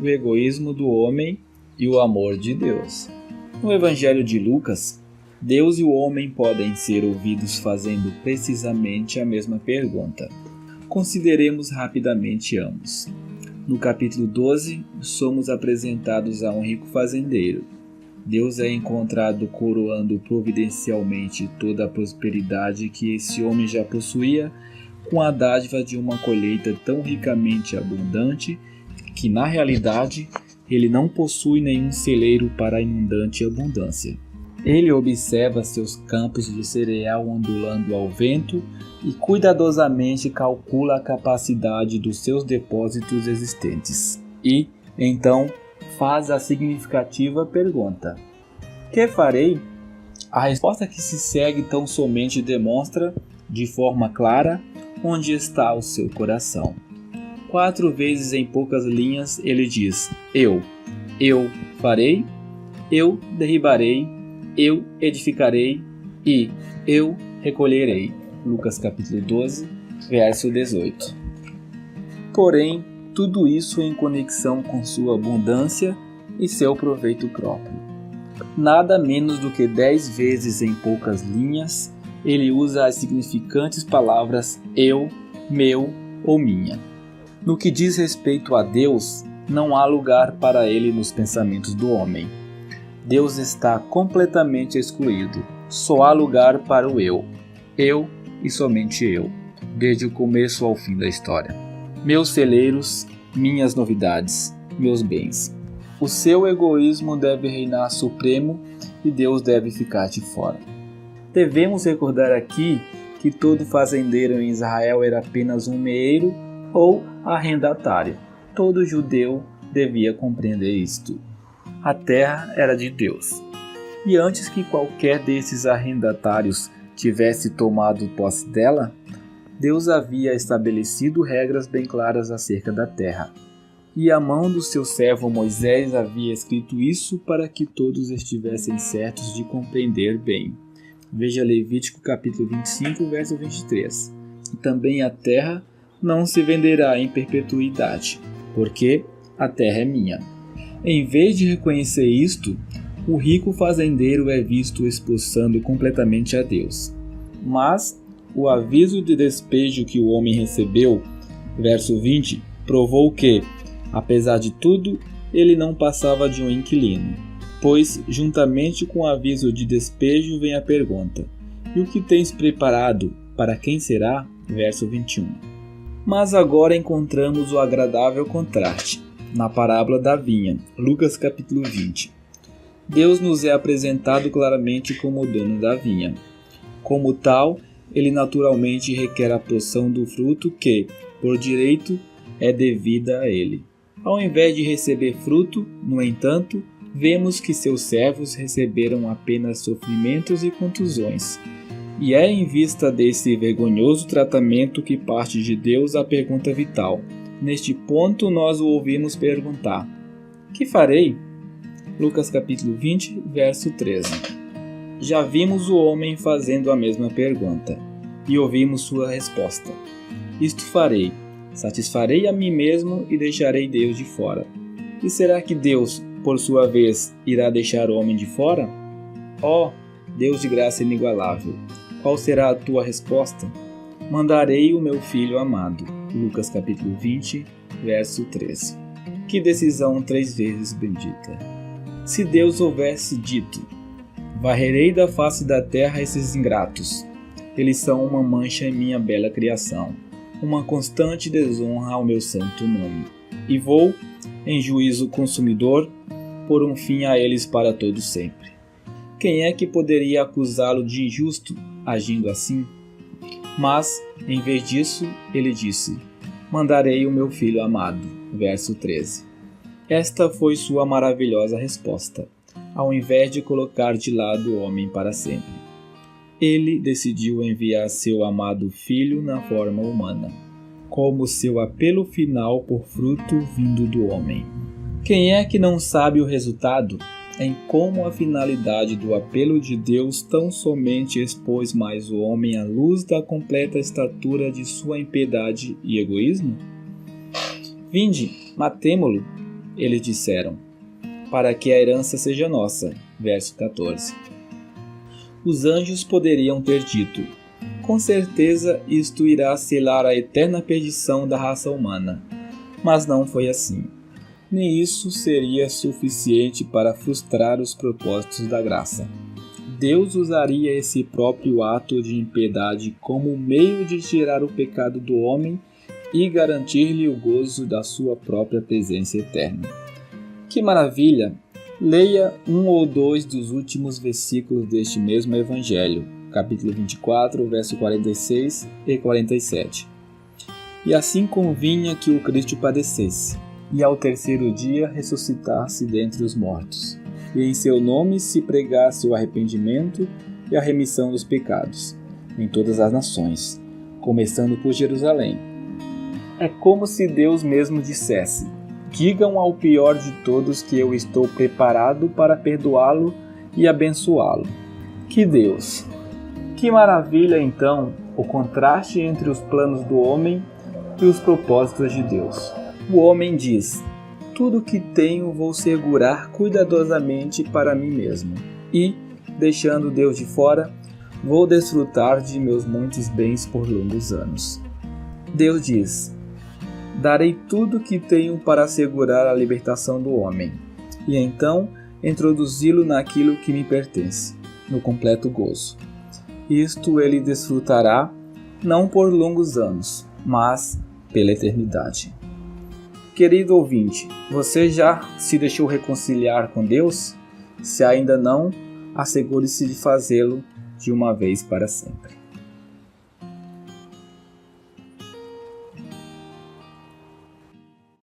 o egoísmo do homem e o amor de Deus. No Evangelho de Lucas, Deus e o homem podem ser ouvidos fazendo precisamente a mesma pergunta. Consideremos rapidamente ambos. No capítulo 12, somos apresentados a um rico fazendeiro. Deus é encontrado coroando providencialmente toda a prosperidade que esse homem já possuía, com a dádiva de uma colheita tão ricamente abundante que, na realidade, ele não possui nenhum celeiro para a inundante abundância. Ele observa seus campos de cereal ondulando ao vento e cuidadosamente calcula a capacidade dos seus depósitos existentes. E, então, faz a significativa pergunta: que farei? A resposta que se segue tão somente demonstra, de forma clara, onde está o seu coração. 4 vezes em poucas linhas ele diz: eu farei, eu derribarei, eu edificarei e eu recolherei. Lucas capítulo 12, verso 18. Porém, tudo isso em conexão com sua abundância e seu proveito próprio. Nada menos do que 10 vezes em poucas linhas, ele usa as significantes palavras eu, meu ou minha. No que diz respeito a Deus, não há lugar para ele nos pensamentos do homem. Deus está completamente excluído. Só há lugar para o eu e somente eu, desde o começo ao fim da história. Meus celeiros, minhas novidades, meus bens. O seu egoísmo deve reinar supremo e Deus deve ficar de fora. Devemos recordar aqui que todo fazendeiro em Israel era apenas um meeiro ou arrendatário. Todo judeu devia compreender isto. A terra era de Deus. E antes que qualquer desses arrendatários tivesse tomado posse dela, Deus havia estabelecido regras bem claras acerca da terra. E a mão do seu servo Moisés havia escrito isso para que todos estivessem certos de compreender bem. Veja Levítico capítulo 25, verso 23. E também a terra não se venderá em perpetuidade, porque a terra é minha. Em vez de reconhecer isto, o rico fazendeiro é visto expulsando completamente a Deus. Mas o aviso de despejo que o homem recebeu, verso 20, provou que, apesar de tudo, ele não passava de um inquilino. Pois, juntamente com o aviso de despejo, vem a pergunta: e o que tens preparado? Para quem será? Verso 21. Mas agora encontramos o agradável contraste na parábola da vinha, Lucas capítulo 20. Deus nos é apresentado claramente como o dono da vinha. Como tal, ele naturalmente requer a porção do fruto que, por direito, é devida a ele. Ao invés de receber fruto, no entanto, vemos que seus servos receberam apenas sofrimentos e contusões. E é em vista desse vergonhoso tratamento que parte de Deus a pergunta vital. Neste ponto, nós o ouvimos perguntar: que farei? Lucas capítulo 20, verso 13. Já vimos o homem fazendo a mesma pergunta, e ouvimos sua resposta: isto farei, satisfarei a mim mesmo e deixarei Deus de fora. E será que Deus, por sua vez, irá deixar o homem de fora? Ó, Deus de graça inigualável, qual será a tua resposta? Mandarei o meu filho amado. Lucas capítulo 20, verso 13. Que decisão 3 vezes bendita! Se Deus houvesse dito: varrerei da face da terra esses ingratos, eles são uma mancha em minha bela criação, uma constante desonra ao meu santo nome, e vou, em juízo consumidor, pôr um fim a eles para todo sempre. Quem é que poderia acusá-lo de injusto, agindo assim? Mas, em vez disso, ele disse: mandarei o meu filho amado. Verso 13. Esta foi sua maravilhosa resposta, ao invés de colocar de lado o homem para sempre. Ele decidiu enviar seu amado filho na forma humana, como seu apelo final por fruto vindo do homem. Quem é que não sabe o resultado? Em como a finalidade do apelo de Deus tão somente expôs mais o homem à luz da completa estatura de sua impiedade e egoísmo? Vinde, matemo-lo. eles disseram: para que a herança seja nossa. Verso 14. Os anjos poderiam ter dito: com certeza isto irá selar a eterna perdição da raça humana. Mas não foi assim. Nem isso seria suficiente para frustrar os propósitos da graça. Deus usaria esse próprio ato de impiedade como meio de tirar o pecado do homem e garantir-lhe o gozo da sua própria presença eterna. Que maravilha! Leia um ou dois dos últimos versículos deste mesmo Evangelho, capítulo 24, verso 46 e 47. E assim convinha que o Cristo padecesse, e ao terceiro dia ressuscitasse dentre os mortos, e em seu nome se pregasse o arrependimento e a remissão dos pecados, em todas as nações, começando por Jerusalém. É como se Deus mesmo dissesse: digam ao pior de todos que eu estou preparado para perdoá-lo e abençoá-lo. Que Deus! Que maravilha, então, o contraste entre os planos do homem e os propósitos de Deus. O homem diz: tudo que tenho vou segurar cuidadosamente para mim mesmo, e, deixando Deus de fora, vou desfrutar de meus muitos bens por longos anos. Deus diz: darei tudo que tenho para assegurar a libertação do homem, e então introduzi-lo naquilo que me pertence, no completo gozo. Isto ele desfrutará, não por longos anos, mas pela eternidade. Querido ouvinte, você já se deixou reconciliar com Deus? Se ainda não, assegure-se de fazê-lo de uma vez para sempre.